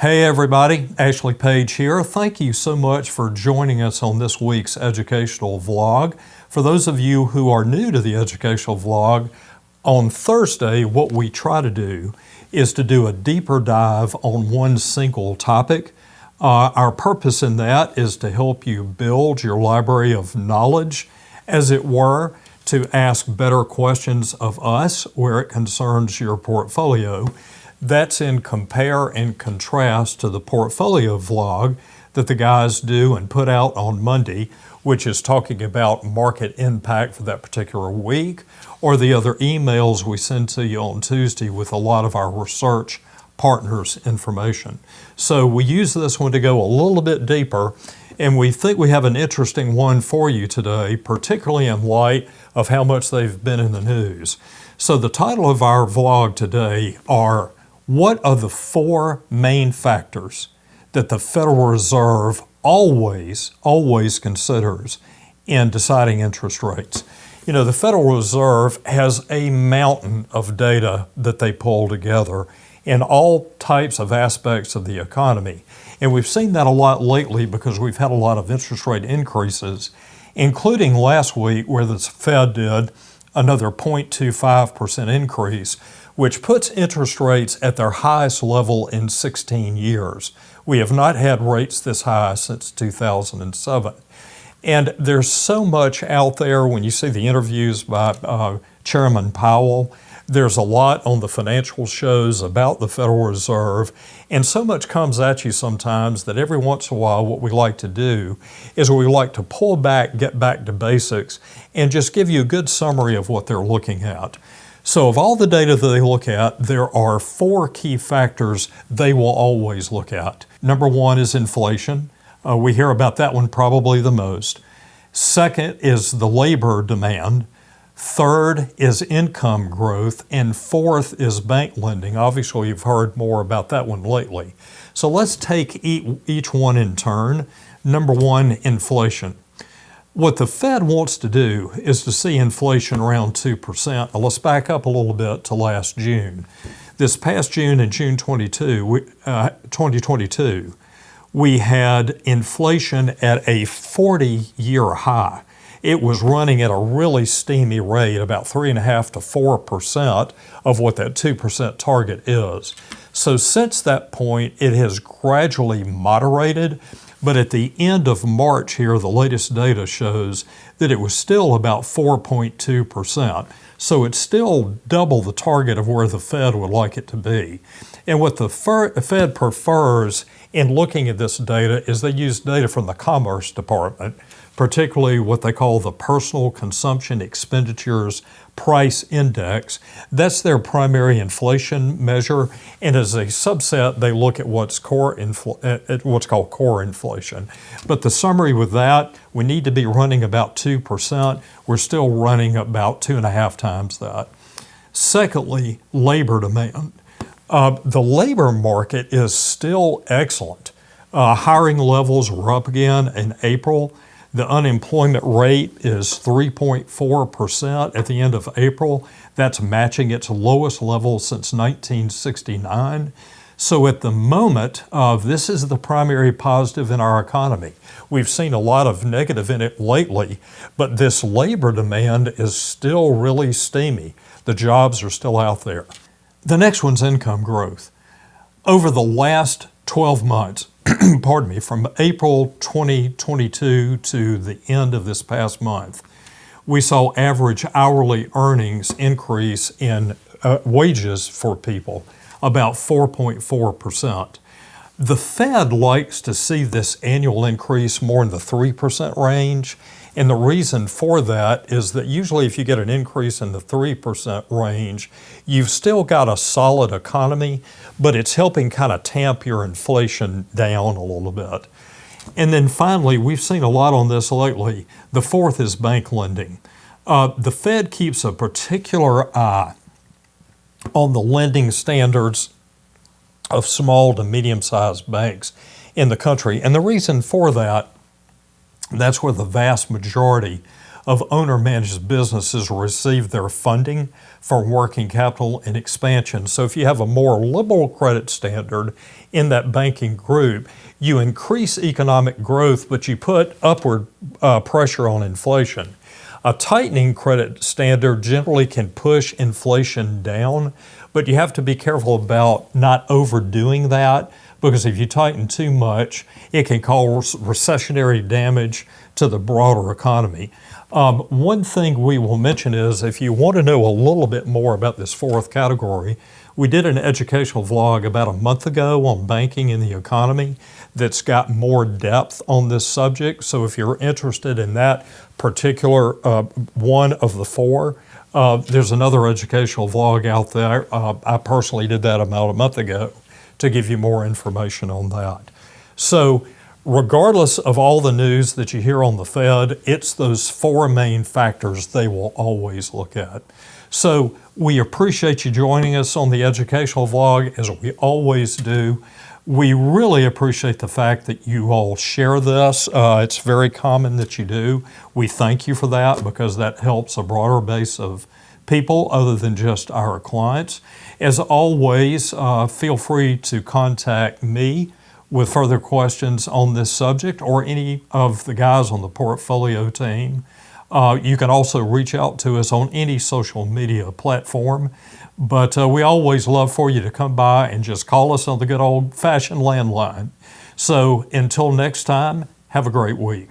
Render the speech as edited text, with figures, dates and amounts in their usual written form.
Hey everybody, Ashley Page here. Thank you so much for joining us on this week's educational vlog. For those of you who are new to the educational vlog, on Thursday what we try to do is to do a deeper dive on one single topic. Our purpose in that is to help you build your library of knowledge, as it were, to ask better questions of us where it concerns your portfolio. That's in compare and contrast to the portfolio vlog that the guys do and put out on Monday, which is talking about market impact for that particular week, or the other emails we send to you on Tuesday with a lot of our research partners' information. So we use this one to go a little bit deeper, and we think we have an interesting one for you today, particularly in light of how much they've been in the news. So the title of our vlog today are, what are the four main factors that the Federal Reserve always considers in deciding interest rates? You know, the Federal Reserve has a mountain of data that they pull together in all types of aspects of the economy. And we've seen that a lot lately because we've had a lot of interest rate increases, including last week where the Fed did another 0.25% increase, which puts interest rates at their highest level in 16 years. We have not had rates this high since 2007. And there's so much out there when you see the interviews by Chairman Powell. There's a lot on the financial shows about the Federal Reserve, and so much comes at you sometimes that every once in a while what we like to do is we like to pull back, get back to basics, and just give you a good summary of what they're looking at. So of all the data that they look at, there are four key factors they will always look at. Number one is inflation. We hear about that one probably the most. Second is the labor demand. Third is income growth. And fourth is bank lending. Obviously, you've heard more about that one lately. So let's take each one in turn. Number one, inflation. What the Fed wants to do is to see inflation around 2%. Now let's back up a little bit to last June. This past June, in June 2022, we had inflation at a 40-year high. It was running at a really steamy rate, about 3.5% to 4% of what that 2% target is. So since that point, it has gradually moderated. But at the end of March here, the latest data shows that it was still about 4.2%. So it's still double the target of where the Fed would like it to be. And what the Fed prefers in looking at this data is they use data from the Commerce Department, particularly what they call the Personal Consumption Expenditures Price Index. That's their primary inflation measure, and as a subset, they look at what's called core inflation. But the summary with that, we need to be running about 2%. We're still running about 2.5 times that. Secondly, labor demand. The labor market is still excellent. Hiring levels were up again in April. The unemployment rate is 3.4% at the end of April. That's matching its lowest level since 1969. So at the moment, this is the primary positive in our economy. We've seen a lot of negative in it lately, but this labor demand is still really steamy. The jobs are still out there. The next one's income growth. Over the last 12 months, pardon me, from April 2022 to the end of this past month, we saw average hourly earnings increase in wages for people about 4.4%. The Fed likes to see this annual increase more in the 3% range. And the reason for that is that usually if you get an increase in the 3% range, you've still got a solid economy, but it's helping kind of tamp your inflation down a little bit. And then finally, we've seen a lot on this lately. The fourth is bank lending. The Fed keeps a particular eye on the lending standards of small to medium-sized banks in the country. And the reason for that, that's where the vast majority of owner-managed businesses receive their funding from working capital and expansion. So if you have a more liberal credit standard in that banking group, you increase economic growth, but you put upward pressure on inflation. A tightening credit standard generally can push inflation down, but you have to be careful about not overdoing that, because if you tighten too much, it can cause recessionary damage to the broader economy. One thing we will mention is, if you want to know a little bit more about this fourth category, we did an educational vlog about a month ago on banking and the economy that's got more depth on this subject. So if you're interested in that particular one of the four, there's another educational vlog out there. I personally did that about a month ago to give you more information on that. So regardless of all the news that you hear on the Fed, it's those four main factors they will always look at. So we appreciate you joining us on the educational vlog, as we always do. We really appreciate the fact that you all share this. It's very common that you do. We thank you for that, because that helps a broader base of people other than just our clients. As always, feel free to contact me with further questions on this subject, or any of the guys on the portfolio team. You can also reach out to us on any social media platform, but we always love for you to come by and just call us on the good old-fashioned landline. So until next time, have a great week.